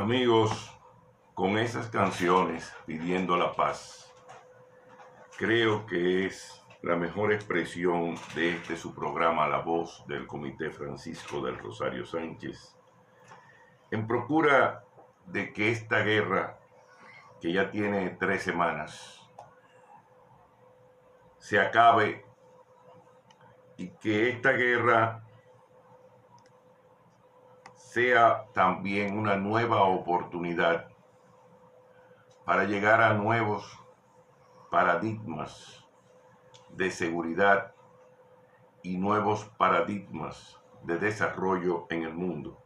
Amigos, con esas canciones pidiendo la paz, creo que es la mejor expresión de su programa La Voz del Comité Francisco del Rosario Sánchez, en procura de que esta guerra, que ya tiene 3 semanas, se acabe y que esta guerra sea también una nueva oportunidad para llegar a nuevos paradigmas de seguridad y nuevos paradigmas de desarrollo en el mundo,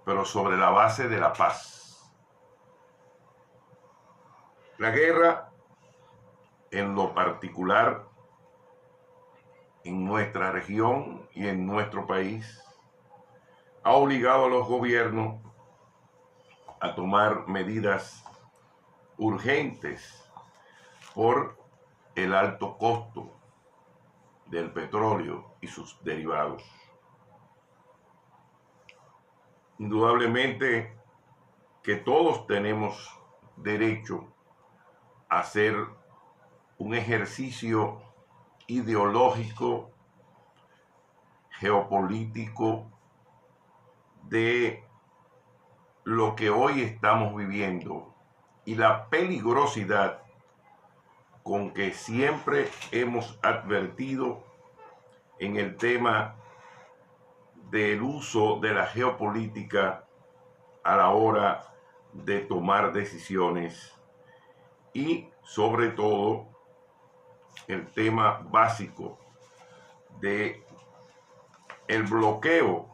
pero sobre la base de la paz. La guerra, en lo particular, en nuestra región y en nuestro país, ha obligado a los gobiernos a tomar medidas urgentes por el alto costo del petróleo y sus derivados. Indudablemente que todos tenemos derecho a hacer un ejercicio ideológico, geopolítico, de lo que hoy estamos viviendo y la peligrosidad con que siempre hemos advertido en el tema del uso de la geopolítica a la hora de tomar decisiones y sobre todo el tema básico de el bloqueo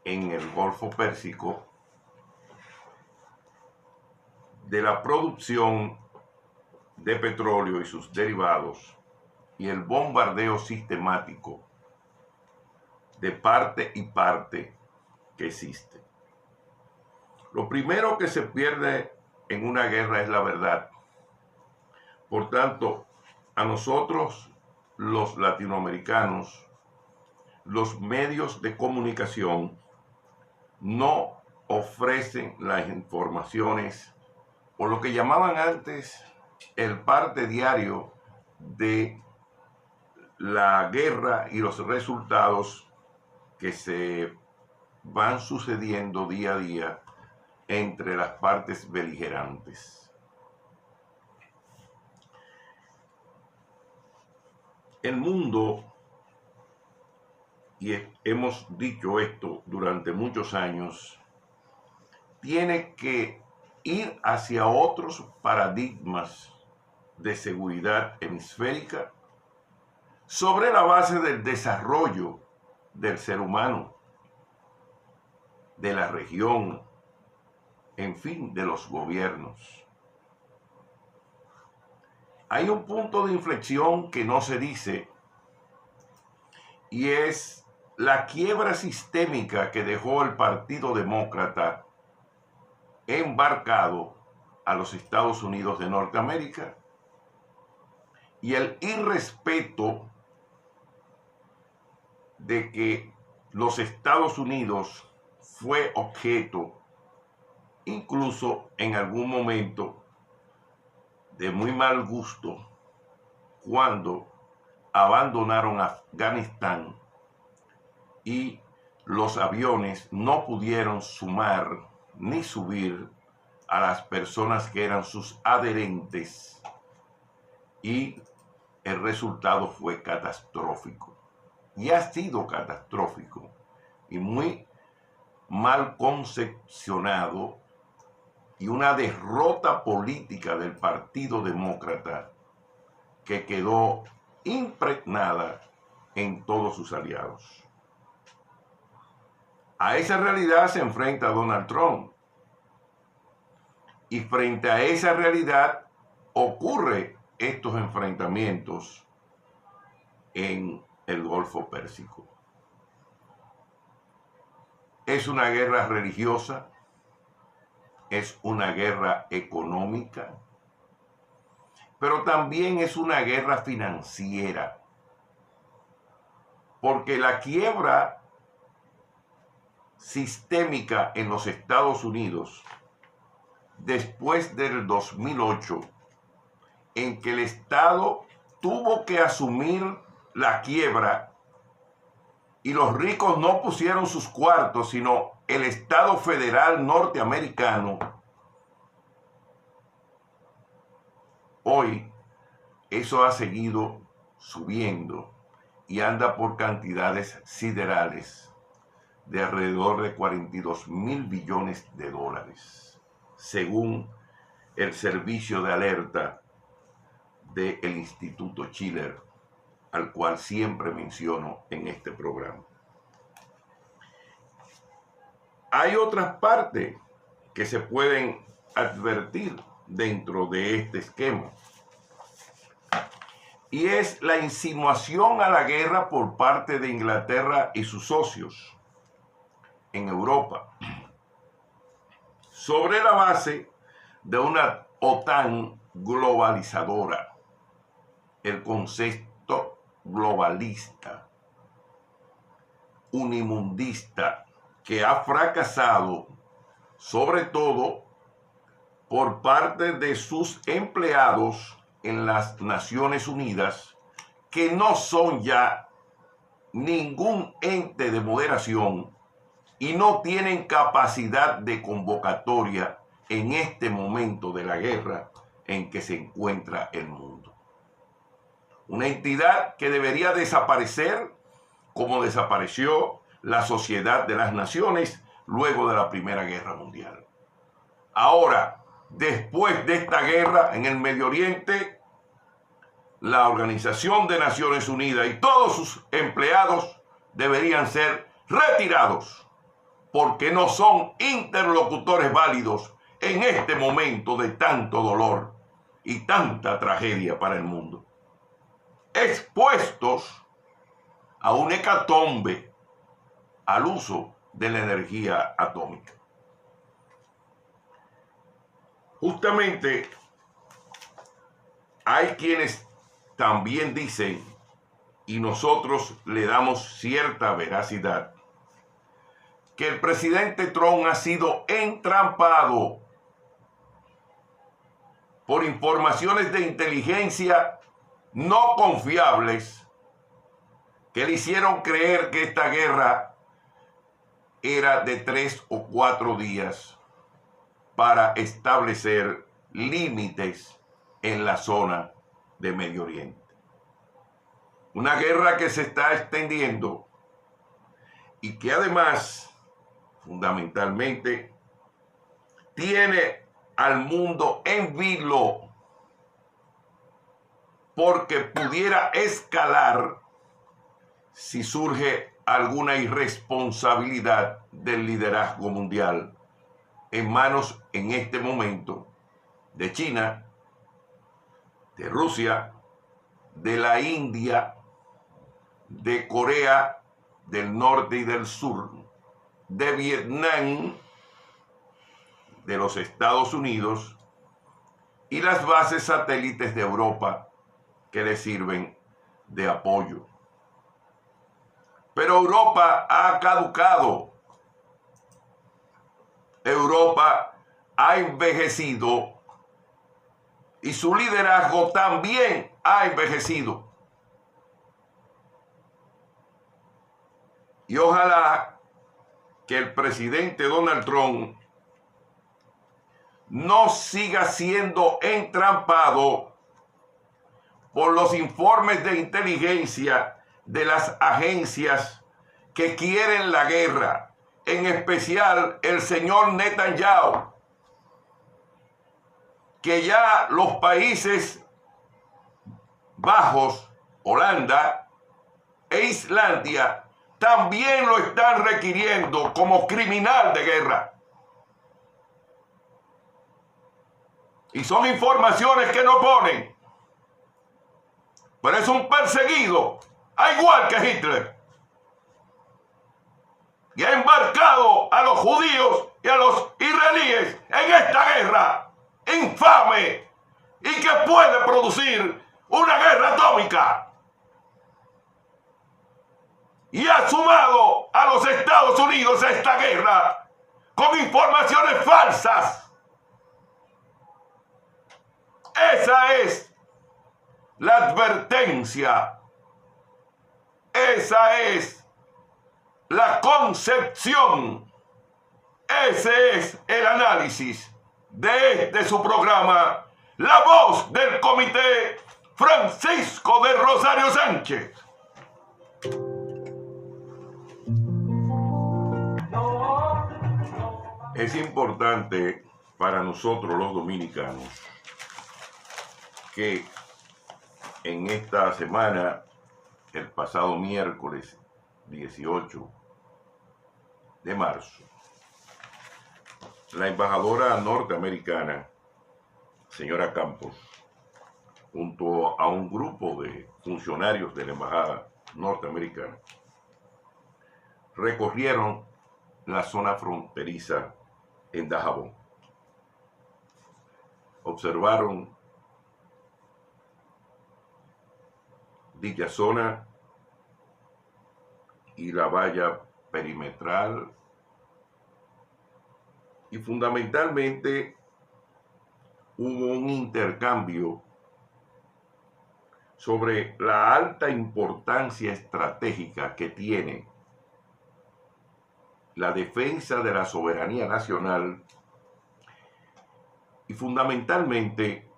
en el Golfo Pérsico de la producción de petróleo y sus derivados y el bombardeo sistemático de parte y parte que existe. Lo primero que se pierde en una guerra es la verdad. Por tanto, a nosotros, los latinoamericanos, los medios de comunicación no ofrecen las informaciones o lo que llamaban antes el parte diario de la guerra y los resultados que se van sucediendo día a día entre las partes beligerantes. El mundo, y hemos dicho esto durante muchos años, tiene que ir hacia otros paradigmas de seguridad hemisférica sobre la base del desarrollo del ser humano, de la región, en fin, de los gobiernos. Hay un punto de inflexión que no se dice y es la quiebra sistémica que dejó el Partido Demócrata embarcado a los Estados Unidos de Norteamérica y el irrespeto de que los Estados Unidos fue objeto, incluso en algún momento, de muy mal gusto cuando abandonaron Afganistán y los aviones no pudieron sumar ni subir a las personas que eran sus adherentes y el resultado fue catastrófico y ha sido catastrófico y muy mal concepcionado y una derrota política del Partido Demócrata que quedó impregnada en todos sus aliados. A esa realidad se enfrenta Donald Trump y frente a esa realidad ocurre estos enfrentamientos en el Golfo Pérsico. Es una guerra religiosa, es una guerra económica, pero también es una guerra financiera, porque la quiebra sistémica en los Estados Unidos después del 2008, en que el Estado tuvo que asumir la quiebra y los ricos no pusieron sus cuartos, sino el Estado federal norteamericano. Hoy eso ha seguido subiendo y anda por cantidades siderales de alrededor de 42.000 billones de dólares, según el servicio de alerta del Instituto Schiller, al cual siempre menciono en este programa. Hay otras partes que se pueden advertir dentro de este esquema, y es la insinuación a la guerra por parte de Inglaterra y sus socios en Europa, sobre la base de una OTAN globalizadora, el concepto globalista, unimundista, que ha fracasado sobre todo por parte de sus empleados en las Naciones Unidas, que no son ya ningún ente de moderación y no tienen capacidad de convocatoria en este momento de la guerra en que se encuentra el mundo. Una entidad que debería desaparecer como desapareció la Sociedad de las Naciones luego de la Primera Guerra Mundial. Ahora, después de esta guerra en el Medio Oriente, la Organización de Naciones Unidas y todos sus empleados deberían ser retirados, porque no son interlocutores válidos en este momento de tanto dolor y tanta tragedia para el mundo, expuestos a un hecatombe al uso de la energía atómica. Justamente hay quienes también dicen, y nosotros le damos cierta veracidad, que el presidente Trump ha sido entrampado por informaciones de inteligencia no confiables que le hicieron creer que esta guerra era de 3 o 4 días para establecer límites en la zona de Medio Oriente. Una guerra que se está extendiendo y que además, fundamentalmente, tiene al mundo en vilo, porque pudiera escalar si surge alguna irresponsabilidad del liderazgo mundial en manos en este momento de China, de Rusia, de la India, de Corea del Norte y del Sur, de Vietnam, de los Estados Unidos y las bases satélites de Europa que le sirven de apoyo. Pero Europa ha caducado. Europa ha envejecido y su liderazgo también ha envejecido. Y ojalá que el presidente Donald Trump no siga siendo entrampado por los informes de inteligencia de las agencias que quieren la guerra, en especial el señor Netanyahu, que ya los Países Bajos, Holanda e Islandia también lo están requiriendo como criminal de guerra. Y son informaciones que no ponen, pero es un perseguido, al igual que Hitler. Y ha embarcado a los judíos y a los israelíes en esta guerra infame y que puede producir una guerra atómica. Y ha sumado a los Estados Unidos a esta guerra con informaciones falsas. Esa es la advertencia. Esa es la concepción. Ese es el análisis de su programa, La Voz del Comité Francisco de Rosario Sánchez. Es importante para nosotros los dominicanos que en esta semana, el pasado miércoles 18 de marzo, la embajadora norteamericana, señora Campos, junto a un grupo de funcionarios de la embajada norteamericana, recorrieron la zona fronteriza en Dajabón. Observaron dicha zona y la valla perimetral, y fundamentalmente hubo un intercambio sobre la alta importancia estratégica que tiene la defensa de la soberanía nacional y fundamentalmente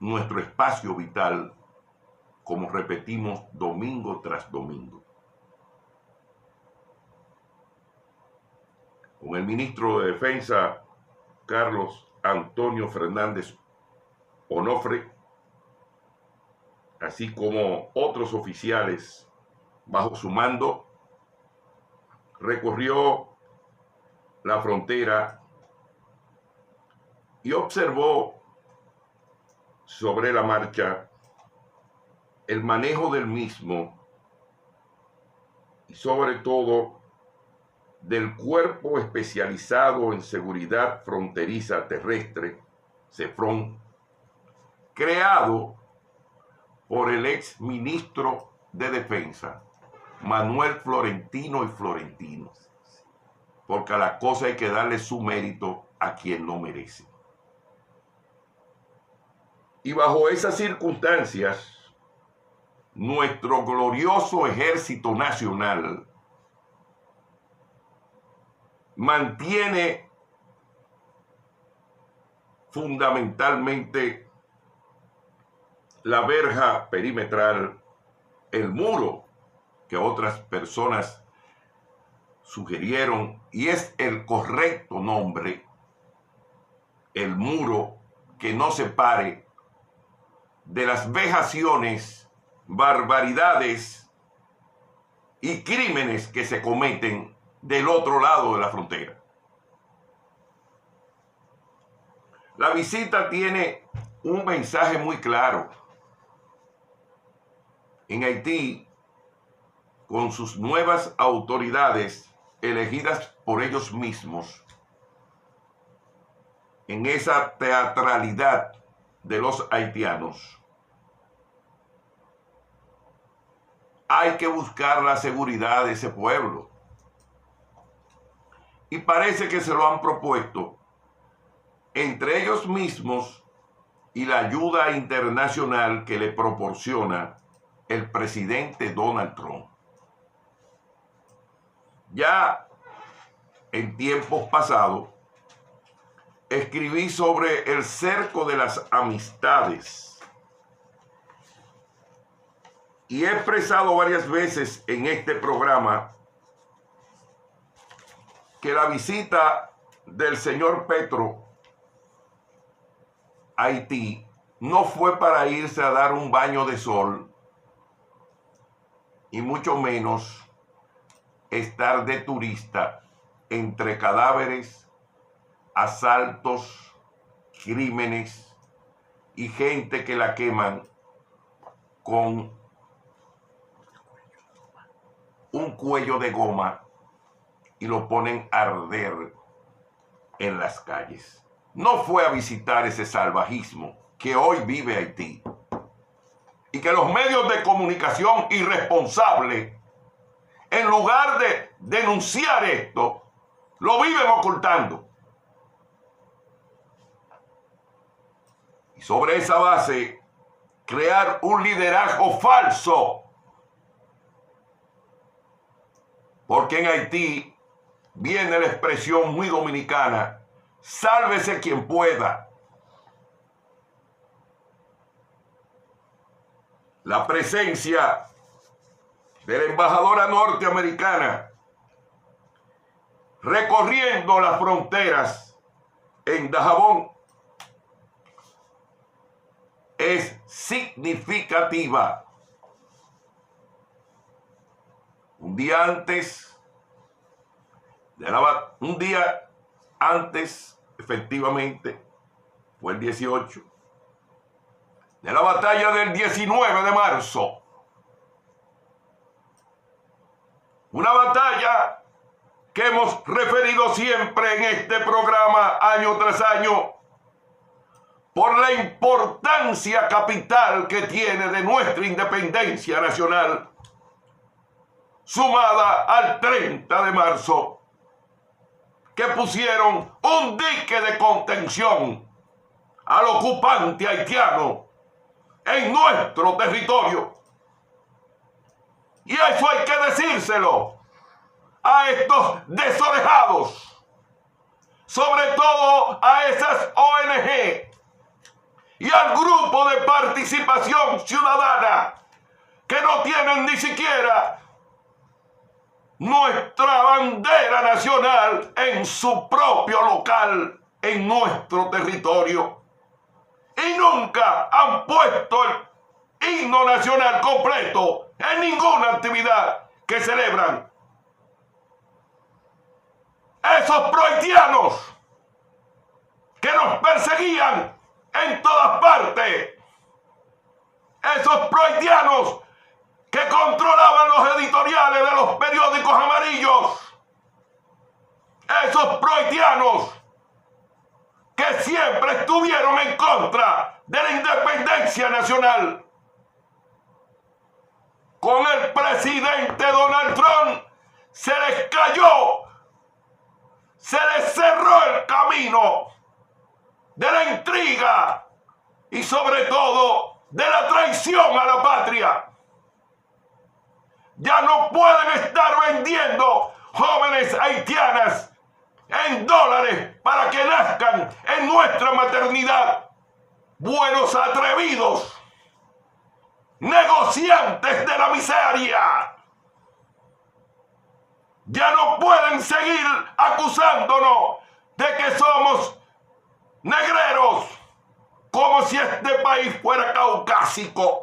nuestro espacio vital, como repetimos domingo tras domingo. Con el ministro de Defensa, Carlos Antonio Fernández Onofre, así como otros oficiales bajo su mando, recorrió la frontera y observó sobre la marcha el manejo del mismo y sobre todo del Cuerpo Especializado en Seguridad Fronteriza Terrestre, CEFRON, creado por el ex ministro de Defensa, Manuel Florentino y Florentino, porque a la cosa hay que darle su mérito a quien no merece. Y bajo esas circunstancias, nuestro glorioso Ejército Nacional mantiene fundamentalmente la verja perimetral, el muro que otras personas sugirieron, y es el correcto nombre, el muro que no separe de las vejaciones, barbaridades y crímenes que se cometen del otro lado de la frontera. La visita tiene un mensaje muy claro. En Haití, con sus nuevas autoridades elegidas por ellos mismos, en esa teatralidad de los haitianos, hay que buscar la seguridad de ese pueblo. Y parece que se lo han propuesto entre ellos mismos y la ayuda internacional que le proporciona el presidente Donald Trump. Ya en tiempos pasados escribí sobre el cerco de las amistades y he expresado varias veces en este programa que la visita del señor Petro a Haití no fue para irse a dar un baño de sol y mucho menos estar de turista entre cadáveres, asaltos, crímenes y gente que la queman con un cuello de goma y lo ponen a arder en las calles. No fue a visitar ese salvajismo que hoy vive Haití y que los medios de comunicación irresponsables en lugar de denunciar esto, lo viven ocultando. Y sobre esa base, crear un liderazgo falso. Porque en Haití viene la expresión muy dominicana: sálvese quien pueda. La presencia de la embajadora norteamericana recorriendo las fronteras en Dajabón es significativa. Un día antes, efectivamente, fue el 18, de la batalla del 19 de marzo. Una batalla que hemos referido siempre en este programa año tras año por la importancia capital que tiene de nuestra independencia nacional, sumada al 30 de marzo, que pusieron un dique de contención al ocupante haitiano en nuestro territorio. Y eso hay que decírselo a estos desorejados, sobre todo a esas ONG y al grupo de participación ciudadana que no tienen ni siquiera nuestra bandera nacional en su propio local, en nuestro territorio, y nunca han puesto el himno nacional completo en ninguna actividad que celebran. Esos prohaitianos que nos perseguían en todas partes, esos prohaitianos que controlaban los editoriales de los periódicos amarillos, esos prohaitianos que siempre estuvieron en contra de la independencia nacional. Con el presidente Donald Trump se les cayó, se les cerró el camino de la intriga y sobre todo de la traición a la patria. Ya no pueden estar vendiendo jóvenes haitianas en dólares para que nazcan en nuestra maternidad. Buenos atrevidos, negociantes de la miseria. Ya no pueden seguir acusándonos de que somos negreros, como si este país fuera caucásico.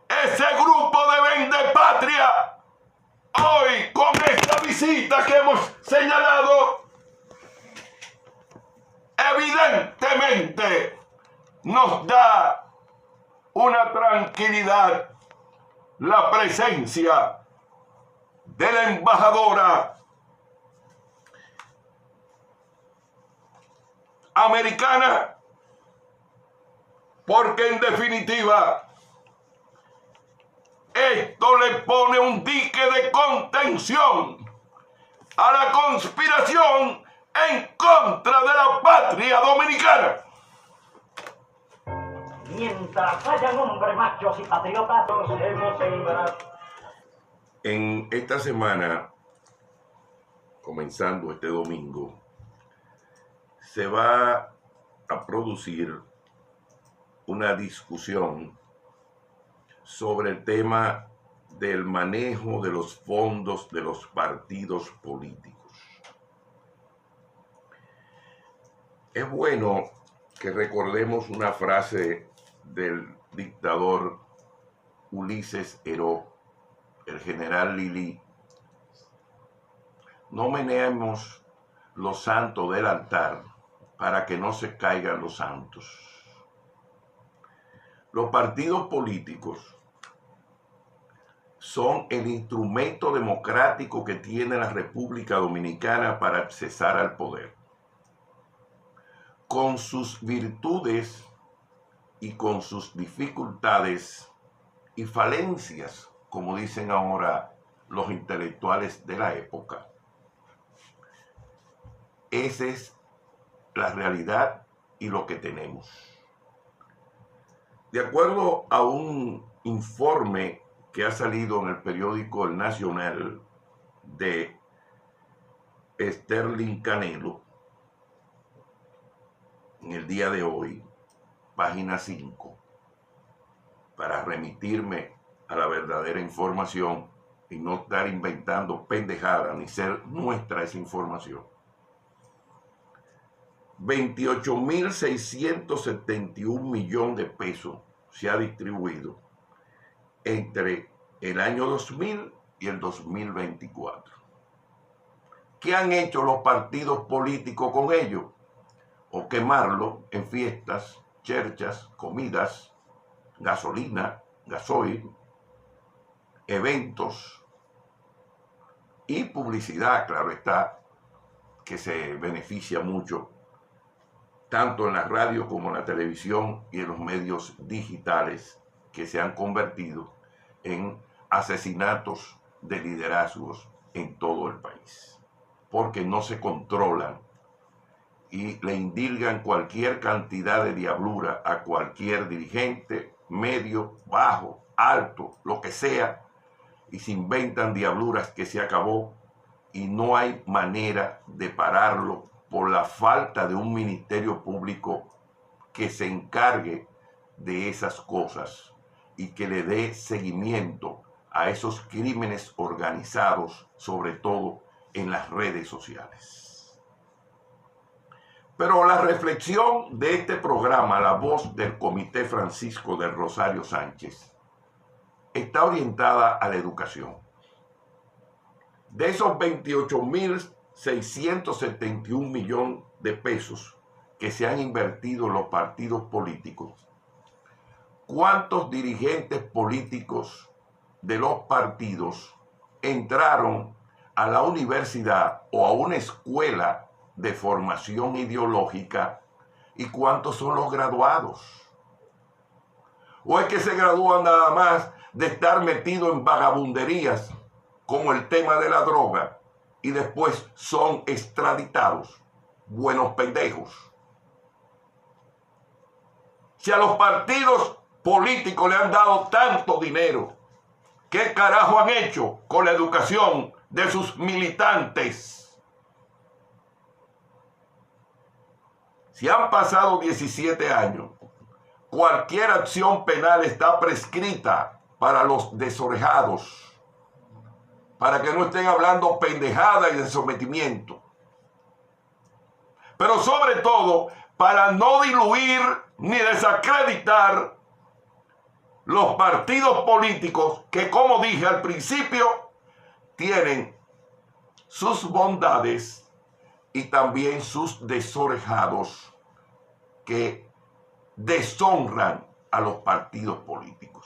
Ese grupo de vendepatria, hoy con esta visita que hemos señalado, evidentemente nos da una tranquilidad la presencia de la embajadora americana, porque en definitiva esto le pone un dique de contención a la conspiración en contra de la patria dominicana. Mientras hayan hombres machos y patriotas, nos hemos sembrado. En esta semana, comenzando este domingo, se va a producir una discusión sobre el tema del manejo de los fondos de los partidos políticos. Es bueno que recordemos una frase del dictador Ulises Heró, el general Lili: no meneemos los santos del altar para que no se caigan los santos. Los partidos políticos son el instrumento democrático que tiene la República Dominicana para accesar al poder. Con sus virtudes y con sus dificultades y falencias, como dicen ahora los intelectuales de la época. Esa es la realidad y lo que tenemos. De acuerdo a un informe que ha salido en el periódico El Nacional de Sterling Canelo, en el día de hoy, página 5, para remitirme a la verdadera información y no estar inventando pendejadas ni ser nuestra esa información. 28.671 millones de pesos se ha distribuido entre el año 2000 y el 2024. ¿Qué han hecho los partidos políticos con ello? O quemarlo en fiestas, cherchas, comidas, gasolina, gasoil, eventos y publicidad, claro está, que se beneficia mucho tanto en la radio como en la televisión y en los medios digitales que se han convertido en asesinatos de liderazgos en todo el país, porque no se controlan y le indilgan cualquier cantidad de diablura a cualquier dirigente, medio, bajo, alto, lo que sea, y se inventan diabluras que se acabó y no hay manera de pararlo por la falta de un ministerio público que se encargue de esas cosas y que le dé seguimiento a esos crímenes organizados, sobre todo en las redes sociales. Pero la reflexión de este programa, La Voz del Comité Francisco del Rosario Sánchez, está orientada a la educación. De esos 28.671 millones de pesos que se han invertido en los partidos políticos, ¿cuántos dirigentes políticos de los partidos entraron a la universidad o a una escuela de formación ideológica y cuántos son los graduados? ¿O es que se gradúan nada más de estar metido en vagabunderías como el tema de la droga y después son extraditados? Buenos pendejos. Si a los partidos políticos le han dado tanto dinero, ¿qué carajo han hecho con la educación de sus militantes? Si han pasado 17 años, cualquier acción penal está prescrita para los desorejados, para que no estén hablando pendejada y de sometimiento. Pero sobre todo, para no diluir ni desacreditar los partidos políticos que, como dije al principio, tienen sus bondades y también sus desorejados que deshonran a los partidos políticos.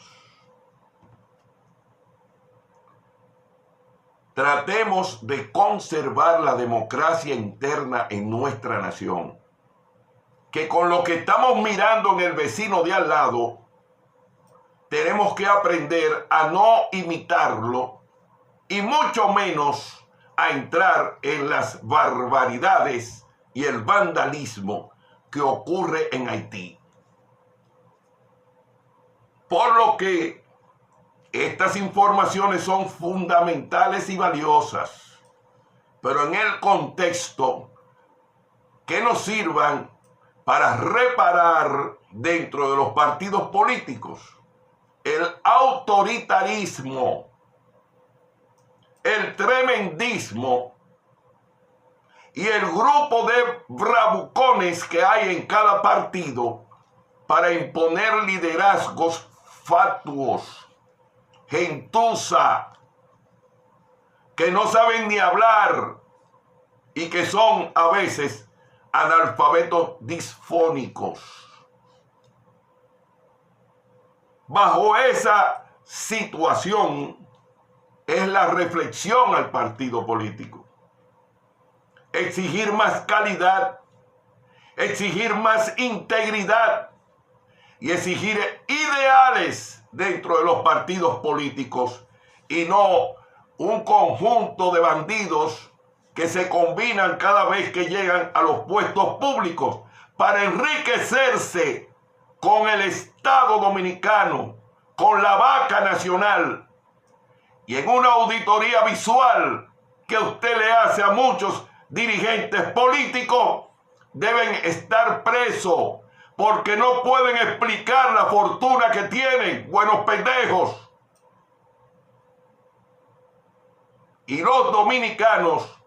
Tratemos de conservar la democracia interna en nuestra nación, que con lo que estamos mirando en el vecino de al lado, tenemos que aprender a no imitarlo y mucho menos a entrar en las barbaridades y el vandalismo que ocurre en Haití. Por lo que estas informaciones son fundamentales y valiosas, pero en el contexto que nos sirvan para reparar dentro de los partidos políticos el autoritarismo, el tremendismo y el grupo de bravucones que hay en cada partido para imponer liderazgos fatuos, gentuza, que no saben ni hablar y que son a veces analfabetos disfónicos. Bajo esa situación es la reflexión al partido político. Exigir más calidad, exigir más integridad y exigir ideales dentro de los partidos políticos y no un conjunto de bandidos que se combinan cada vez que llegan a los puestos públicos para enriquecerse con el Estado dominicano, con la vaca nacional. Y en una auditoría visual que usted le hace a muchos dirigentes políticos, deben estar presos porque no pueden explicar la fortuna que tienen, buenos pendejos. Y los dominicanos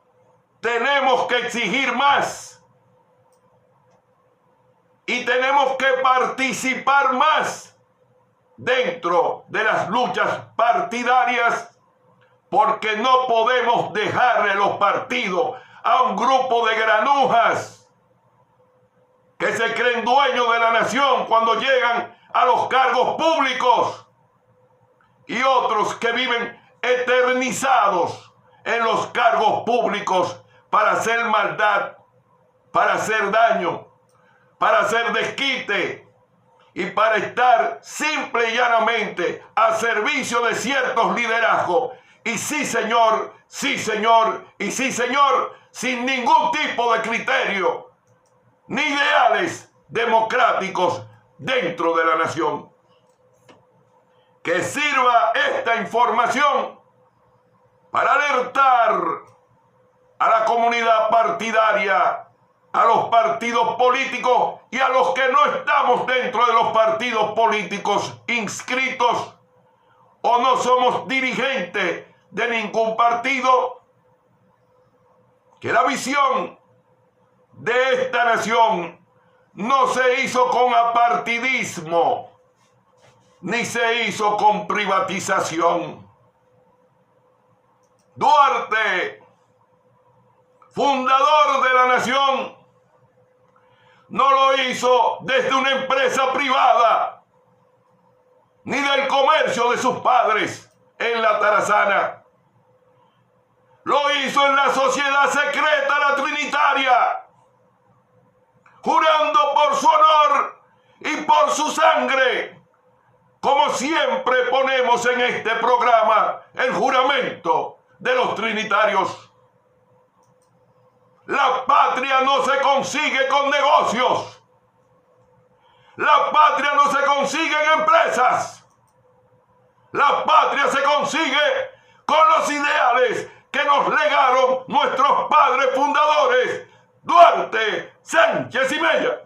tenemos que exigir más y tenemos que participar más dentro de las luchas partidarias, porque no podemos dejarle los partidos a un grupo de granujas que se creen dueños de la nación cuando llegan a los cargos públicos y otros que viven eternizados en los cargos públicos para hacer maldad, para hacer daño, para hacer desquite y para estar simple y llanamente a servicio de ciertos liderazgos. Y sí señor, sí señor, y sí señor, sin ningún tipo de criterio ni ideales democráticos dentro de la nación. Que sirva esta información para alertar a la comunidad partidaria, a los partidos políticos y a los que no estamos dentro de los partidos políticos inscritos o no somos dirigentes de ningún partido, que la visión de esta nación no se hizo con apartidismo, ni se hizo con privatización. Duarte, fundador de la nación, no lo hizo desde una empresa privada, ni del comercio de sus padres en la Tarazana. Lo hizo en la sociedad secreta La Trinitaria, jurando por su honor y por su sangre, como siempre ponemos en este programa el juramento de los trinitarios. La patria no se consigue con negocios. La patria no se consigue en empresas. La patria se consigue con los ideales que nos legaron nuestros padres fundadores, Duarte, Sánchez y Mella.